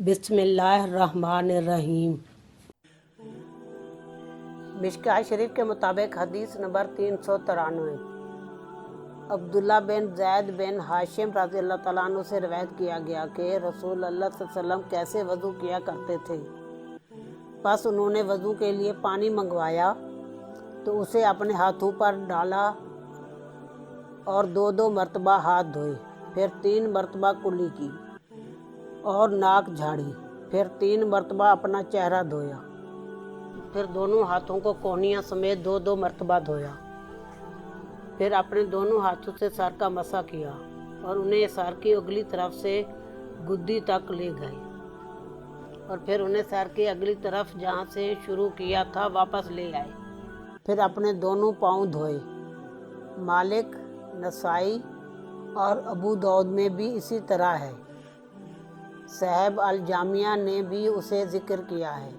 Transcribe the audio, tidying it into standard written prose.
بسم اللہ الرحمن الرحیم۔ مشکوٰۃ شریف کے مطابق حدیث نمبر 393 عبداللہ بن زید بن ہاشم رضی اللہ تعالیٰ عنہ سے روایت کیا گیا کہ رسول اللہ صلی اللہ علیہ وسلم کیسے وضو کیا کرتے تھے۔ پس انہوں نے وضو کے لیے پانی منگوایا تو اسے اپنے ہاتھوں پر ڈالا اور 2 مرتبہ ہاتھ دھوئے، پھر 3 مرتبہ کلی کی اور ناک جھاڑی، پھر 3 مرتبہ اپنا چہرہ دھویا، پھر دونوں ہاتھوں کو کونیاں سمیت 2 مرتبہ دھویا، پھر اپنے دونوں ہاتھوں سے سر کا مسح کیا اور انہیں سر کی اگلی طرف سے گدی تک لے گئے اور پھر انہیں سر کی اگلی طرف جہاں سے شروع کیا تھا واپس لے آئے، پھر اپنے دونوں پاؤں دھوئے۔ مالک، نسائی اور ابو داؤد میں بھی اسی طرح ہے۔ صاحب الجامعہ نے بھی اسے ذکر کیا ہے۔